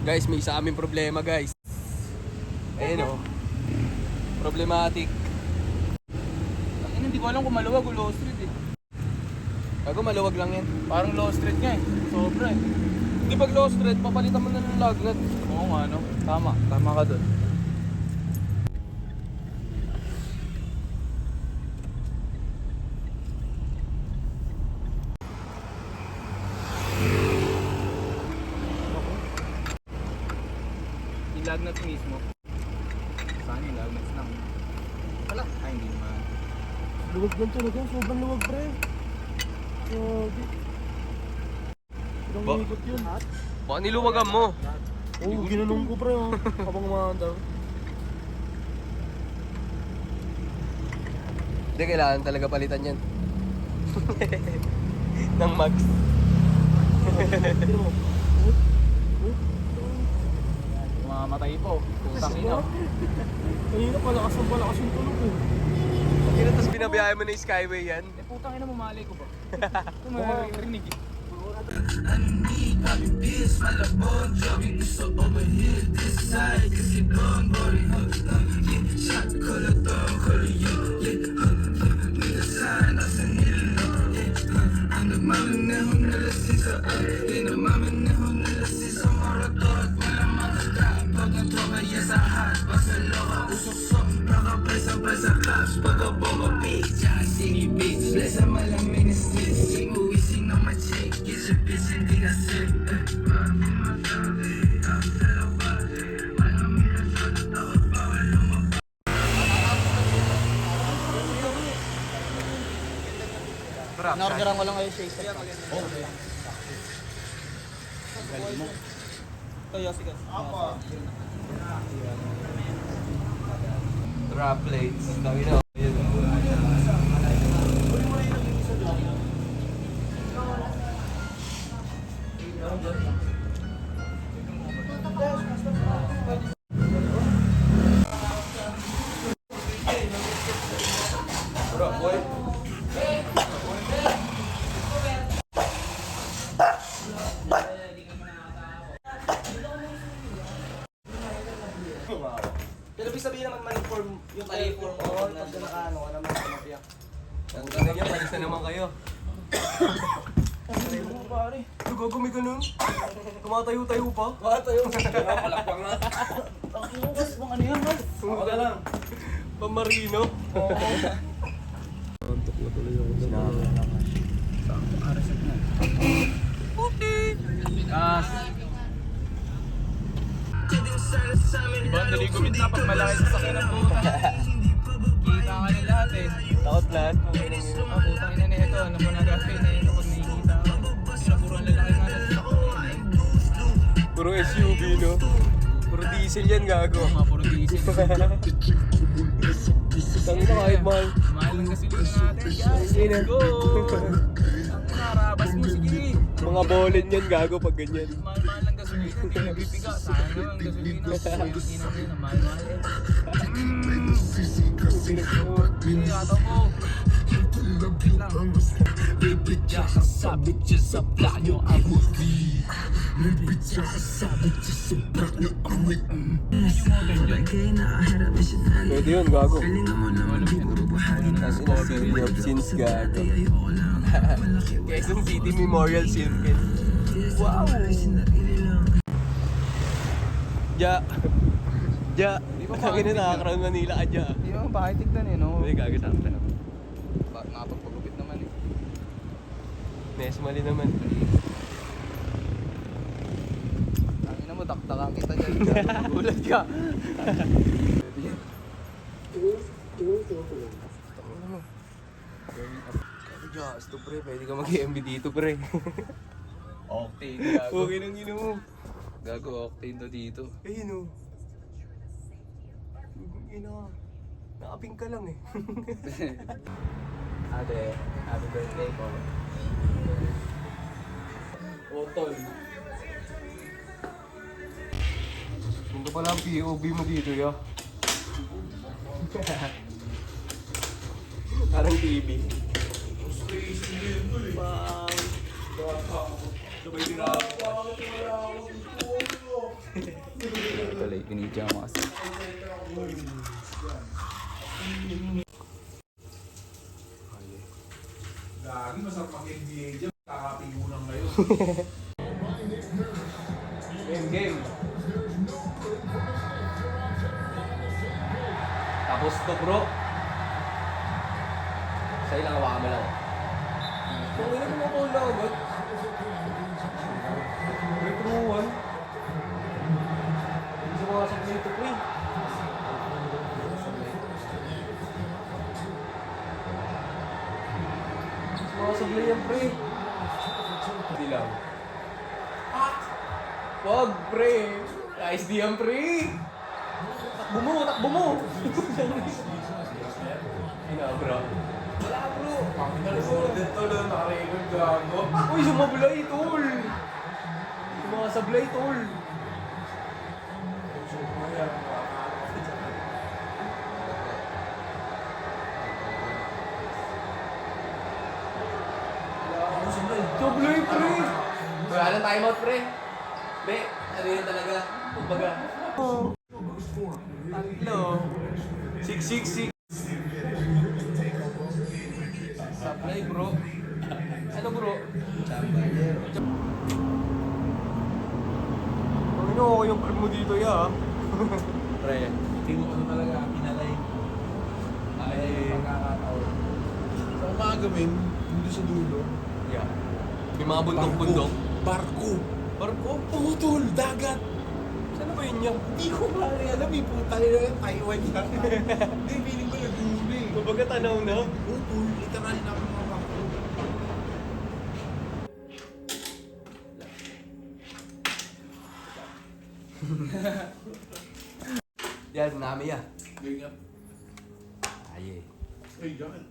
Guys, may isa aming problema guys. Ayun o. Problematic. Hindi ko alam kung maluwag o low street eh. Bago maluwag lang yan. Parang low street nga eh. Sobra eh. Hindi pag low street, papalitan mo na ng lug nut. Oo nga no. Tama ka dun. Yung lug nuts mismo. Saan yung lug nuts lang? Wala. Ay hindi naman. Luwag lang talaga, sobrang luwag pre. Grabe. Ilang Ba- ikot yun. Baka niluwagan mo. Oo, ginanong ko pre oh. Habang umaandar. Hindi, kailangan talaga palitan yan. Ng mags. Tignan mo. Mamamatay po. Putang ina. Kanina palakas yung tulog eh. Kaya tapos binabiyahe mo na yung skyway yan. Eh putang ina mo, malay ko ba? Ito maririnig eh. Naorderan ko lang kayo shake set. Kaya sige. Drop plates. Dami na. Pero ibig sabihin naman ma-inform yung ma-inform mo pag nakaano ka naman sa mafia. Ang ganda niya, palis na naman kayo. Ano mo pare? Gago, may ganun. Tumatayo-tayo pa. Matayo. Palakpang na. Ang inukas mong ano yan man? Wala lang. Pamarino. Antok na tuloy ako. Yes. Diba, naligumit na pag malaki sa sakyan ng puta. Kita ka nila lahat eh. Takot lahat. Putang ina na ito. Ano mo na gagawin na ito pag nakikita ako. Puro ang lalaki nga na sa sakyan. Puro SUV, no? Puro diesel yan, gago. Oo nga, puro diesel. Tangin na kahit mahal. Mahal ang gasolina natin, guys. Let's go! Ang narabas mo, sige. Mga bolin yan, gago, pag ganyan. Mahal-mahal ang gasolina, hindi nabibiga. Sayang naman ang gasolina. Hindi naman yun, mahal-mahal eh. Hindi yata mo. Bibigyan ka sabit siya sa plano ang muti. Bibigyan ka sabit siya sa plano ang muti. Pwede yun, gago. As in a city of sins, gago. Quezon City Memorial Circuit. Wow! Ja. Kagin na nakakrown Manila ka, Ja. Hindi mo, bakit tignan eh, no? Hindi, gago sa akin. Nakapagpagupit naman eh. Nesmali naman. Ang ina mo, dakdakan kita dyan. Gulat ka. Gasto, pre. Pwede ka mag-MB dito, pre. Octane, gago. Okay nang ino mo. Gago, octane to dito. Ayun o. Ina. Nakaping ka lang eh. Ate, happy birthday po. Otol. Punta pala ang POV mo dito, ya. Parang TV. Bang! Sabay dinaraw. pinidya mo kasi. Lagi masarap mag-NBA dyan. Kakapigunan ngayon. Game. Tapos to bro. Sa ilang hawakan mo lang. Kung ina mo ko lang agad. Break through one. Hindi sa mga sablay ito pre. Sa mga sablay yan pre. Hindi lang. Wag pre. Nice di yan pre. Takbo mo. Ina bro. Wala bro. Recorded to doon. Naka-record gago. Uy, sumablay tol. Yung mga sablay tol. Sablay pre. Wala na timeout pre. Be, ano yun talaga? Kumbaga. Tatlo. 6-6-6. Supply bro. Ano bro? Ano okay yung prem mo dito ya? Pre. Tingin ko talaga, pinalay. Ay, pagkakataon. Sa umaga, men, hindi sa dulo. Yeah. May mga bundok-bundok. Barko. Barko? Putol, dagat. Saan ba yun yan? Hindi ko ba alam, may puta nila yung Taiwan yan. Hindi, feeling ko nag-uuli. Kumbaga tanaw na. Putol, literal na mga barko. Yan, nami ya. Ganyan. Aye. Ay, yan.